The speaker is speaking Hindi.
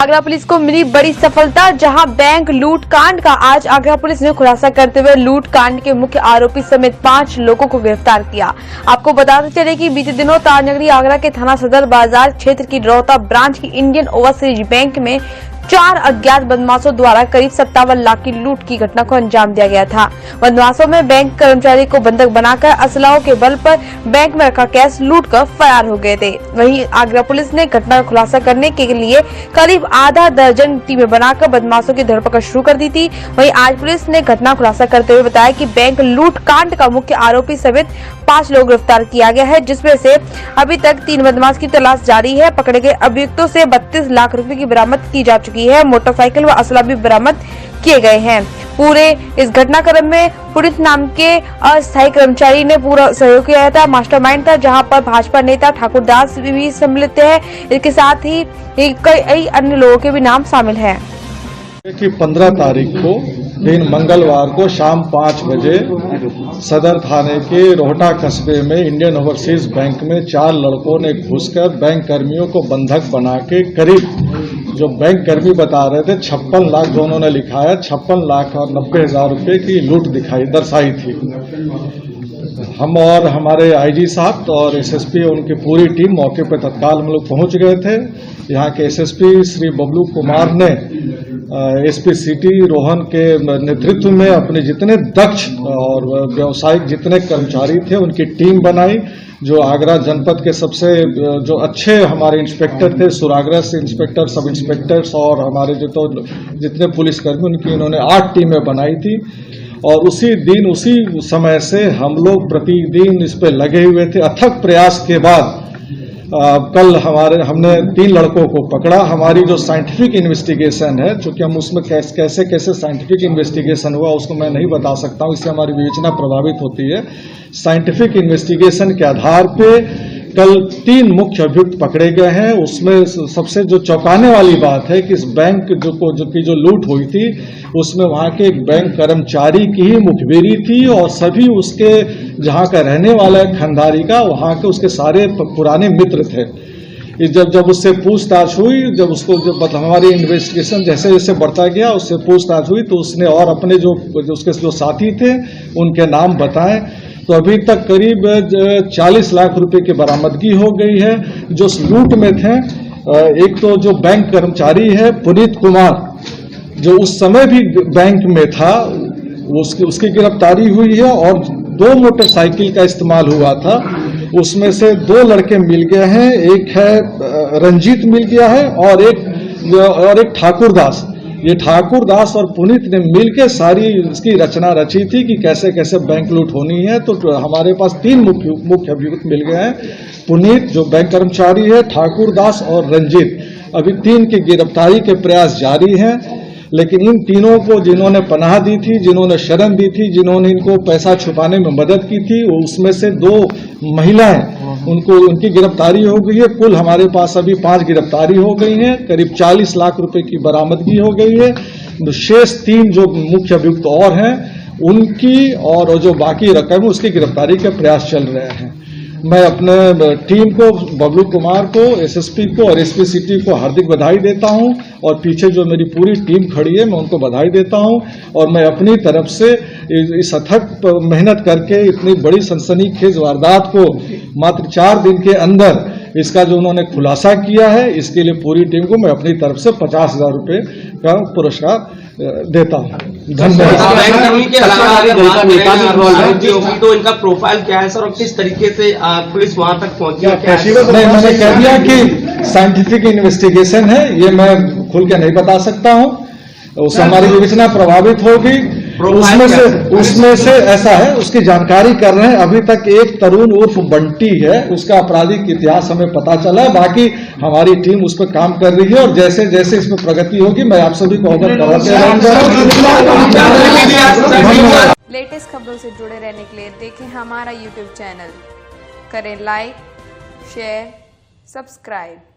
आगरा पुलिस को मिली बड़ी सफलता, जहां बैंक लूट कांड का आज आगरा पुलिस ने खुलासा करते हुए लूट कांड के मुख्य आरोपी समेत 5 लोगों को गिरफ्तार किया। आपको बताते चले कि बीते दिनों तारनगरी आगरा के थाना सदर बाजार क्षेत्र की रोहता ब्रांच की इंडियन ओवरसीज बैंक में 4 अज्ञात बदमाशों द्वारा करीब 57 लाख की लूट की घटना को अंजाम दिया गया था। बदमाशों में बैंक कर्मचारी को बंधक बनाकर असलाहों के बल पर बैंक में रखा कैश लूट कर फरार हो गए थे। वहीं आगरा पुलिस ने घटना का खुलासा करने के लिए करीब आधा दर्जन टीमें बनाकर बदमाशों की धरपकड़ शुरू कर दी थी। वहीं आज पुलिस ने घटना खुलासा करते हुए बताया कि बैंक लूट कांड का मुख्य आरोपी समेत 5 लोग गिरफ्तार किया गया है, जिसमें से अभी तक 3 बदमाश की तलाश जारी है। पकड़े गए अभियुक्तों से 32 लाख रुपए की बरामद की जा चुकी है। मोटरसाइकिल व असला भी बरामद किए गए हैं। पूरे इस घटनाक्रम में पुनीत नाम के अस्थायी कर्मचारी ने पूरा सहयोग किया था, मास्टरमाइंड था, जहां पर भाजपा नेता ठाकुर दास भी सम्मिलित है। इसके साथ ही कई अन्य लोगों के भी नाम शामिल हैं। कि 15 तारीख को दिन मंगलवार को शाम 5 बजे सदर थाने के रोहटा कस्बे में इंडियन ओवरसीज बैंक में 4 लड़कों ने घुसकर बैंक कर्मियों को बंधक बना के करीब जो बैंक कर्मी बता रहे थे 56 लाख जो उन्होंने लिखा है 56 लाख और 90 हजार रुपये की लूट दर्शाई थी। हम और हमारे आईजी साहब और एसएसपी उनकी पूरी टीम मौके पर तत्काल हम लोग पहुंच गए थे। यहाँ के एसएसपी श्री बबलू कुमार ने एसपी सिटी रोहन के नेतृत्व में अपने जितने दक्ष और व्यावसायिक जितने कर्मचारी थे उनकी टीम बनाई, जो आगरा जनपद के सबसे जो अच्छे हमारे इंस्पेक्टर थे, सुरागरा से इंस्पेक्टर, सब इंस्पेक्टर्स और हमारे जितने पुलिसकर्मी उनकी इन्होंने 8 टीमें बनाई थी। और उसी दिन उसी समय से हम लोग प्रतिदिन इस पे लगे हुए थे। अथक प्रयास के बाद कल हमने 3 लड़कों को पकड़ा। हमारी जो साइंटिफिक इन्वेस्टिगेशन है, चूंकि हम उसमें कैसे साइंटिफिक इन्वेस्टिगेशन हुआ उसको मैं नहीं बता सकता हूं, इससे हमारी विवेचना प्रभावित होती है। साइंटिफिक इन्वेस्टिगेशन के आधार पे कल 3 मुख्य अभियुक्त पकड़े गए हैं। उसमें सबसे जो चौंकाने वाली बात है कि इस बैंक जो लूट हुई थी उसमें वहां के एक बैंक कर्मचारी की ही मुखबिरी थी और सभी उसके जहां का रहने वाला है खंडारी का, वहां के उसके सारे पुराने मित्र थे। जब उससे पूछताछ हुई, जब हमारी इन्वेस्टिगेशन जैसे जैसे बढ़ता गया उससे पूछताछ हुई तो उसने और अपने उसके जो साथी थे उनके नाम बताए। तो अभी तक करीब 40 लाख रुपए की बरामदगी हो गई है। जो लूट में थे, एक तो जो बैंक कर्मचारी है पुनीत कुमार, जो उस समय भी बैंक में था, उसकी गिरफ्तारी हुई है। और 2 मोटरसाइकिल का इस्तेमाल हुआ था, उसमें से 2 लड़के मिल गए हैं। एक है रंजीत मिल गया है और एक ठाकुर दास। ये ठाकुर दास और पुनीत ने मिलकर सारी इसकी रचना रची थी कि कैसे कैसे बैंक लूट होनी है। तो हमारे पास 3 मुख्य अभियुक्त मिल गए हैं, पुनीत जो बैंक कर्मचारी है, ठाकुर दास और रंजीत। अभी 3 की गिरफ्तारी के प्रयास जारी हैं, लेकिन इन तीनों को जिन्होंने पनाह दी थी, जिन्होंने शरण दी थी, जिन्होंने इनको पैसा छुपाने में मदद की थी, उसमें से 2 महिलाएं, उनकी गिरफ्तारी हो गई है। कुल हमारे पास अभी 5 गिरफ्तारी हो गई हैं, करीब 40 लाख रुपए की बरामदगी हो गई है। शेष 3 जो मुख्य अभियुक्त और हैं उनकी और जो बाकी रकम है उसकी गिरफ्तारी के प्रयास चल रहे हैं। मैं अपने टीम को, बबलू कुमार को, एसएसपी को और एसपी सिटी को हार्दिक बधाई देता हूं और पीछे जो मेरी पूरी टीम खड़ी है मैं उनको बधाई देता हूं। और मैं अपनी तरफ से इस अथक मेहनत करके इतनी बड़ी सनसनीखेज वारदात को मात्र 4 दिन के अंदर इसका जो उन्होंने खुलासा किया है, इसके लिए पूरी टीम को मैं अपनी तरफ से 50,000 रुपए का पुरस्कार देता हूँ। धन्यवाद। तो इनका प्रोफाइल क्या है सर और किस तरीके से पुलिस वहां तक पहुंची? मैंने कह दिया कि साइंटिफिक इन्वेस्टिगेशन है, ये मैं खुल के नहीं बता सकता हूँ, उससे हमारी विवेचना प्रभावित होगी। उसमें से ऐसा है, उसकी जानकारी कर रहे हैं। अभी तक एक तरुण उर्फ बंटी है, उसका आपराधिक इतिहास हमें पता चला है। बाकी हमारी टीम उस पर काम कर रही है और जैसे जैसे इसमें प्रगति होगी मैं आप सभी को अवगत कराते रहूंगा। लेटेस्ट खबरों से जुड़े रहने के लिए देखें हमारा YouTube चैनल, करें लाइक, शेयर, सब्सक्राइब।